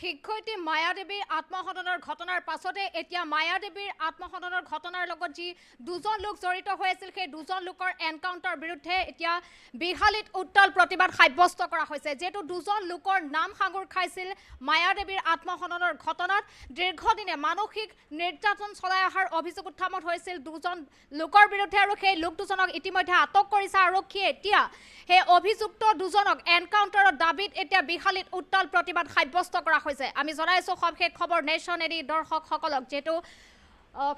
শিক্ষয়িত্ৰী মায়াদেৱীৰ আত্মহননৰ ঘটনাৰ পাছতে এতিয়া মায়াদেৱীৰ আত্মহননৰ ঘটনাৰ লগত যি দুজন লোক জড়িত হৈ আছিল সেই দুজন লোকৰ এনকাউণ্টাৰ বিৰুদ্ধে এতিয়া বিহালীত উত্তাল প্ৰতিবাদ সাব্যস্ত কৰা হৈছে। যেহেতু দুজন লোকৰ নাম সাঙুৰ খাইছিল মায়াদেৱীৰ আত্মহননৰ ঘটনাত দীৰ্ঘদিনে মানসিক নিৰ্যাতন চলাই অহাৰ অভিযোগ উত্থাপন হৈছিল দুজন লোকৰ বিৰুদ্ধে আৰু সেই লোক দুজনক ইতিমধ্যে আটক কৰিছে আৰক্ষীয়ে। এতিয়া সেই অভিযুক্ত দুজনক এনকাউণ্টাৰৰ দাবীত এতিয়া বিহালীত উত্তাল প্ৰতিবাদ সাব্যস্ত কৰা হৈছে। আমি জনাইছো সবিশেষ খবৰ নেশ্যন এডি দৰ্শকসকলক যেহেতু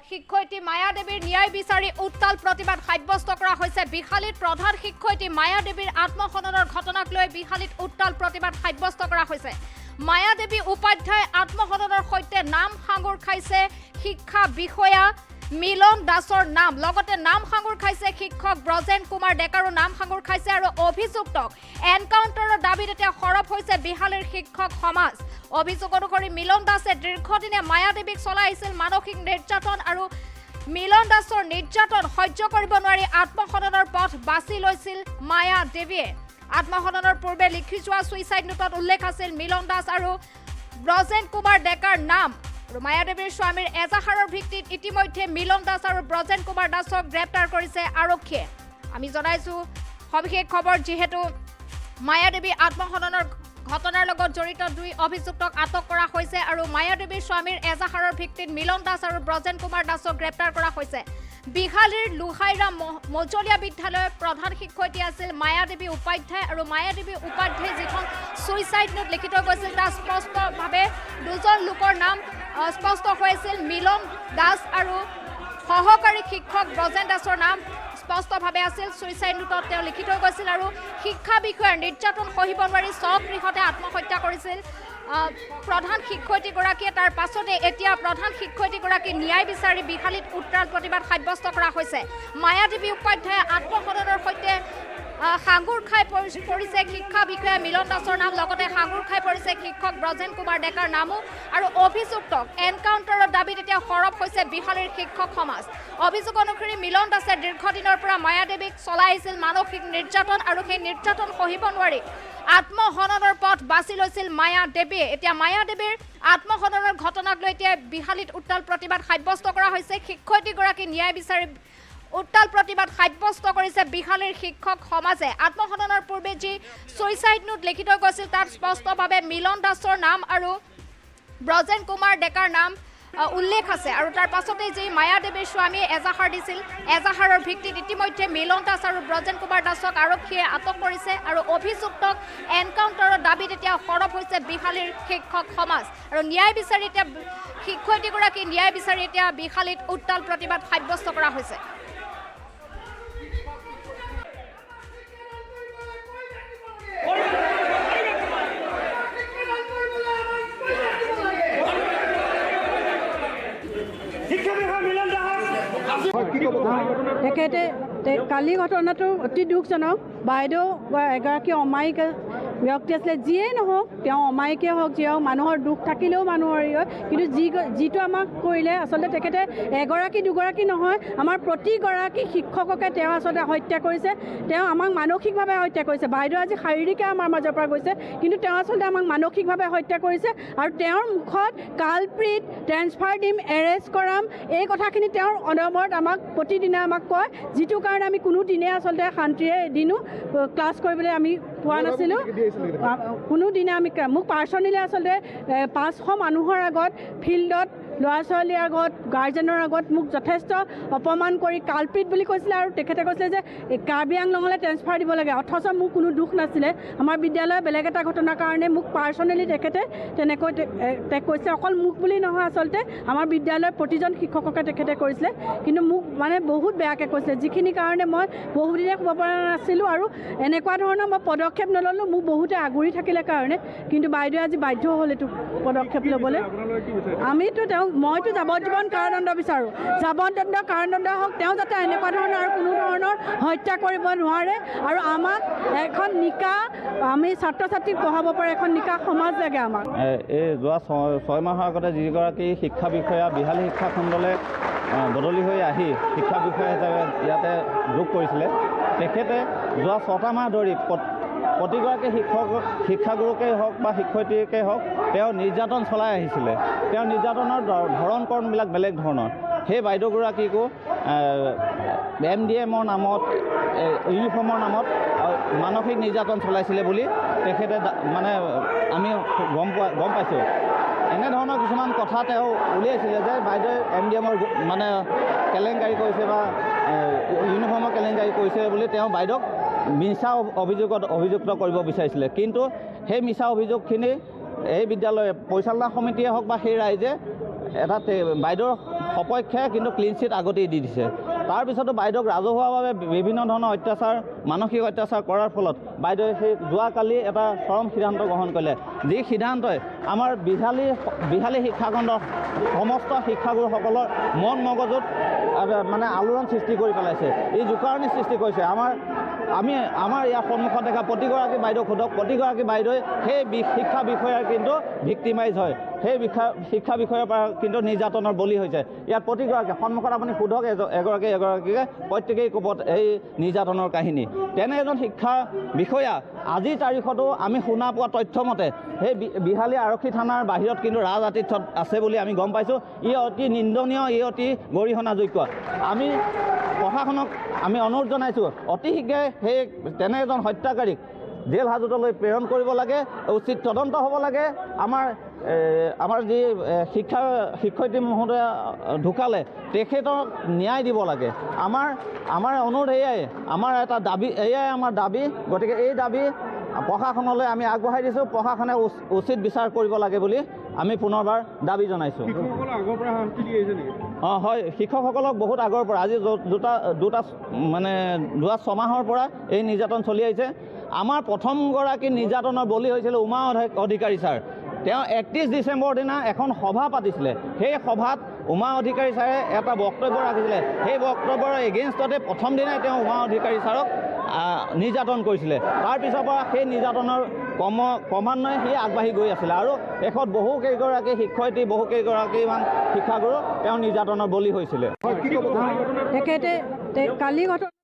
শিক্ষয়িত্ৰী মায়াদেৱীৰ ন্যায় বিচাৰি উত্তাল প্ৰতিবাদ সাব্যস্ত কৰা হৈছে বিহালীত। প্ৰধান শিক্ষয়িত্ৰী মায়াদেৱীৰ আত্মহননৰ ঘটনাক লৈ বিহালীত উত্তাল প্ৰতিবাদ সাব্যস্ত কৰা হৈছে। মায়াদেৱী উপাধ্যায় আত্মহননৰ সৈতে নাম সাঙুৰ খাইছে শিক্ষা বিষয়া মিলন দাসৰ নাম, লগতে নাম সাঙুৰ খাইছে শিক্ষক ব্ৰজেন কুমাৰ ডেকাৰো নাম সাঙুৰ খাইছে আৰু অভিযুক্তক এনকাউণ্টাৰৰ দাবীত এতিয়া সৰব হৈছে বিহালীৰ শিক্ষক সমাজ। অভিযোগ অনুসৰি মিলন দাসে দীৰ্ঘদিনে মায়াদেৱীক চলাই আহিছিল মানসিক নিৰ্যাতন আৰু মিলন দাসৰ নিৰ্যাতন সহ্য কৰিব নোৱাৰি আত্মহননৰ পথ বাছি লৈছিল মায়াদেৱীয়ে। আত্মহননৰ পূৰ্বে লিখি যোৱা ছুইচাইড নোটত উল্লেখ আছিল মিলন দাস আৰু ব্ৰজেন কুমাৰ ডেকাৰ নাম। আৰু মায়াদেৱীৰ স্বামীৰ এজাহাৰৰ ভিত্তিত ইতিমধ্যে মিলন দাস আৰু ব্ৰজেন কুমাৰ দাসক গ্ৰেপ্তাৰ কৰিছে আৰক্ষীয়ে। আমি জনাইছো সবিশেষ খবৰ যিহেতু মায়াদেৱী আত্মহননৰ ঘটনাৰ লগত জড়িত দুই অভিযুক্তক আটক কৰা হৈছে আৰু মায়াদেৱীৰ স্বামীৰ এজাহাৰৰ ভিত্তিত মিলন দাস আৰু ব্ৰজেন কুমাৰ দাসক গ্ৰেপ্তাৰ কৰা হৈছে। বিহালীৰ লোহাইৰা মজলীয়া বিদ্যালয়ৰ প্ৰধান শিক্ষয়িত্ৰী আছিল মায়াদেৱী উপাধ্যায় আৰু মায়াদেৱী উপাধ্যায় যিখন ছুইচাইড নোট লিখি থৈ গৈছিল তাত স্পষ্টভাৱে দুজন লোকৰ নাম স্পষ্ট হৈছিল মিলন দাস আৰু সহকাৰী শিক্ষক ব্ৰজেন দাসৰ নাম স্পষ্টভাৱে আছিল। ছুইচাইড নোটত তেওঁ লিখি থৈ গৈছিল আৰু শিক্ষা বিষয়াৰ নিৰ্যাতন সহিব নোৱাৰি স্বগৃহতে আত্মহত্যা কৰিছিল প্ৰধান শিক্ষয়িত্ৰীগৰাকীয়ে। তাৰ পাছতে এতিয়া প্ৰধান শিক্ষয়িত্ৰীগৰাকী ন্যায় বিচাৰি বিহালীত উত্তাল প্ৰতিবাদ সাব্যস্ত কৰা হৈছে। মায়াদেৱী উপাধ্যায়ে আত্মহননৰ সৈতে সাঙুৰ খাই পৰিছে শিক্ষা বিষয়া মিলন দাসৰ নাম, লগতে সাঙুৰ খাই পৰিছে শিক্ষক ব্ৰজেন কুমাৰ ডেকাৰ নামো আৰু অভিযুক্তক এনকাউণ্টাৰৰ দাবীত এতিয়া সৰব হৈছে বিহালীৰ শিক্ষক সমাজ। অভিযোগ অনুসৰি মিলন দাসে দীৰ্ঘদিনৰ পৰা মায়াদেৱীক চলাই আহিছিল মানসিক নিৰ্যাতন আৰু সেই নিৰ্যাতন সহিব নোৱাৰি আত্মহননৰ পথ বাছি লৈছিল মায়াদেৱীয়ে। এতিয়া মায়াদেৱীৰ আত্মহননৰ ঘটনাক লৈ এতিয়া বিহালীত উত্তাল প্ৰতিবাদ সাব্যস্ত কৰা হৈছে। শিক্ষয়িত্ৰীগৰাকী ন্যায় বিচাৰি উত্তাল প্ৰতিবাদ সাব্যস্ত কৰিছে বিহালীৰ শিক্ষক সমাজে। আত্মহননৰ পূৰ্বে যি ছুইচাইড নোট লিখি থৈ গৈছিল তাত স্পষ্টভাৱে মিলন দাসৰ নাম আৰু ব্ৰজেন কুমাৰ ডেকাৰ নাম উল্লেখ আছে আৰু তাৰ পাছতে যি মায়াদেৱীৰ স্বামীয়ে এজাহাৰ দিছিল এজাহাৰৰ ভিত্তিত ইতিমধ্যে মিলন দাস আৰু ব্ৰজেন কুমাৰ দাসক আৰক্ষীয়ে আটক কৰিছে আৰু অভিযুক্তক এনকাউণ্টাৰৰ দাবীত এতিয়া সৰব হৈছে বিহালীৰ শিক্ষক সমাজ আৰু ন্যায় বিচাৰি এতিয়া শিক্ষয়িত্ৰীগৰাকী ন্যায় বিচাৰি এতিয়া বিহালীত উত্তাল প্ৰতিবাদ সাব্যস্ত কৰা হৈছে। তেখেতে কালি ঘটনাটো অতি দুখজনক। বাইদেউ এগৰাকী অমায়িক ব্যক্তি আছিলে, যিয়েই নহওক তেওঁ অমায়িকেই হওক যিয়ে হওক মানুহৰ দুখ থাকিলেও মানুহৰ হয়, কিন্তু যিটো আমাক কৰিলে আচলতে তেখেতে এগৰাকী দুগৰাকী নহয় আমাৰ প্ৰতিগৰাকী শিক্ষককে তেওঁ আচলতে হত্যা কৰিছে। তেওঁ আমাক মানসিকভাৱে হত্যা কৰিছে। বাইদেউ আজি শাৰীৰিকে আমাৰ মাজৰ পৰা গৈছে কিন্তু তেওঁ আচলতে আমাক মানসিকভাৱে হত্যা কৰিছে আৰু তেওঁৰ মুখত কালপ্ৰিট ট্ৰেন্সফাৰ দিম এৰেষ্ট কৰাম এই কথাখিনি তেওঁৰ অনবৰত আমাক প্ৰতিদিনে আমাক কয়, যিটো কাৰণে আমি কোনোদিনে আচলতে শান্তিৰে এদিনো ক্লাছ কৰিবলৈ আমি পোৱা নাছিলোঁ। কোনোদিনে আমি মোক পাৰ্চনেলি আচলতে 500 মানুহৰ আগত ফিল্ডত ল'ৰা ছোৱালীৰ আগত গাৰ্জেনৰ আগত মোক যথেষ্ট অপমান কৰি কালপ্ৰিট বুলি কৈছিলে আৰু তেখেতে কৈছিলে যে কাৰ্বি আংলঙলৈ ট্ৰেন্সফাৰ দিব লাগে, অথচ মোৰ কোনো দুখ নাছিলে। আমাৰ বিদ্যালয়ৰ বেলেগ এটা ঘটনাৰ কাৰণে মোক পাৰ্চনেলি তেখেতে তেনেকৈ কৈছে। অকল মোক বুলি নহয় আচলতে আমাৰ বিদ্যালয়ৰ প্ৰতিজন শিক্ষককে তেখেতে কৰিছিলে, কিন্তু মোক মানে বহুত বেয়াকৈ কৈছিলে, যিখিনি কাৰণে মই বহুদিনে শুব পৰা নাছিলোঁ আৰু এনেকুৱা ধৰণৰ মই পদক্ষেপ নল'লোঁ। মোক বহুতে আগুৰি থাকিলে কাৰণে, কিন্তু বাইদেৱে আজি বাধ্য হ'ল এইটো পদক্ষেপ ল'বলৈ। মইতো যাৱজ্জীৱন কাৰাদণ্ড বিচাৰোঁ, যাৱজ্জীৱন কাৰাদণ্ড হওক, তেওঁ যাতে এনেকুৱা ধৰণৰ আৰু কোনো ধৰণৰ হত্যা কৰিব নোৱাৰে আৰু আমাক এখন নিকা আমি ছাত্ৰ ছাত্ৰীক পঢ়াব পাৰে এখন নিকা সমাজ লাগে আমাক। এই যোৱা 6 মাহৰ আগতে যিগৰাকী শিক্ষা বিষয়া বিহালী শিক্ষা খণ্ডলৈ বদলি হৈ আহি শিক্ষা বিষয়া হিচাপে ইয়াতে যোগ কৰিছিলে, তেখেতে যোৱা 6টা মাহ ধৰি প্ৰতিগৰাকী শিক্ষাগুৰুকেই হওক বা শিক্ষয়িত্ৰীকেই হওক তেওঁ নিৰ্যাতন চলাই আহিছিলে। তেওঁ নিৰ্যাতনৰ ধৰণ কৰণবিলাক বেলেগ ধৰণৰ। সেই বাইদেউগৰাকীকো MDMৰ নামত ইউনিফৰ্মৰ নামত মানসিক নিৰ্যাতন চলাইছিলে বুলি তেখেতে মানে আমি গম পাইছোঁ। এনেধৰণৰ কিছুমান কথা তেওঁ উলিয়াইছিলে যে বাইদেৱে MDMৰ মানে কেলেংকাৰী কৰিছে বা ইউনিফৰ্মৰ কেলেংকাৰী কৰিছে বুলি তেওঁ বাইদেউক মিছা অভিযুক্ত কৰিব বিচাৰিছিলে। কিন্তু সেই মিছা অভিযোগখিনি এই বিদ্যালয় পৰিচালনা সমিতিয়ে হওক বা সেই ৰাইজে এটা বাইদেউৰ সপক্ষে কিন্তু ক্লিন চিট আগতেই দি দিছে। তাৰপিছতো বাইদেউক ৰাজহুৱাভাৱে বিভিন্ন ধৰণৰ অত্যাচাৰ মানসিক অত্যাচাৰ কৰাৰ ফলত বাইদেৱে সেই যোৱাকালি এটা চৰম সিদ্ধান্ত গ্ৰহণ কৰিলে, যি সিদ্ধান্তই আমাৰ বিহালী শিক্ষাখণ্ডৰ সমস্ত শিক্ষাগুৰুসকলৰ মন মগজুত মানে আলোড়ন সৃষ্টি কৰি পেলাইছে। এই জোকাৰণি সৃষ্টি কৰিছে। আমাৰ ইয়াৰ সন্মুখত দেখা প্ৰতিগৰাকী বাইদেউক সোধক, প্ৰতিগৰাকী বাইদেৱে সেই শিক্ষা বিষয়াৰ কিন্তু ভিক্টিমাইজ হয়, সেই শিক্ষা বিষয়াৰ পৰা কিন্তু নিৰ্যাতনৰ বলি হৈছে। ইয়াত প্ৰতিগৰাকী সন্মুখত আপুনি সোধক এগৰাকীকে প্ৰত্যেকেই ক'ব এই নিৰ্যাতনৰ কাহিনী। তেনে এজন শিক্ষা বিষয়া আজিৰ তাৰিখতো আমি শুনা পোৱা তথ্যমতে সেই বিহালী আৰক্ষী থানাৰ বাহিৰত কিন্তু ৰাজ আতিথ্যত আছে বুলি আমি গম পাইছোঁ। ই অতি নিন্দনীয়, ই অতি গৰিহণাযোগ্য। আমি প্ৰশাসনক আমি অনুৰোধ জনাইছোঁ, অতি শীঘ্ৰে সেই তেনে এজন হত্যাকাৰীক জেল হাজতলৈ প্ৰেৰণ কৰিব লাগে, উচিত তদন্ত হ'ব লাগে। আমাৰ যি শিক্ষয়িত্ৰী মহোদয়া ঢুকালে তেখেতক ন্যায় দিব লাগে। আমাৰ অনুৰোধ এয়াই, আমাৰ এটা দাবী, এয়াই আমাৰ দাবী। গতিকে এই দাবী প্ৰশাসনলৈ আমি আগবঢ়াই দিছোঁ। প্ৰশাসনে উচিত বিচাৰ কৰিব লাগে বুলি আমি পুনৰবাৰ দাবী জনাইছোঁ। হয়, শিক্ষকসকলক বহুত আগৰ পৰা, আজি যোৱা 6 মাহৰ পৰা এই নিৰ্যাতন চলি আহিছে। আমাৰ প্ৰথমগৰাকী নিৰ্যাতনৰ বলি হৈছিল উমা অধিকাৰী ছাৰ। তেওঁ 31 ডিচেম্বৰ দিনা এখন সভা পাতিছিলে। সেই সভাত উমা অধিকাৰী ছাৰে এটা বক্তব্য ৰাখিছিলে। সেই বক্তব্যৰ এগেইনষ্টতে প্ৰথম দিনাই তেওঁ উমা অধিকাৰী ছাৰক নিৰ্যাতন কৰিছিলে। তাৰপিছৰ পৰা সেই নিৰ্যাতনৰ ক্ৰমান্বয়ে সি আগবাঢ়ি গৈ আছিলে আৰু শেষত বহুকেইগৰাকী শিক্ষয়িত্ৰী, বহুকেইগৰাকীমান শিক্ষাগুৰু তেওঁ নিৰ্যাতনৰ বলি হৈছিলে। তেখেতে কালি ঘটনা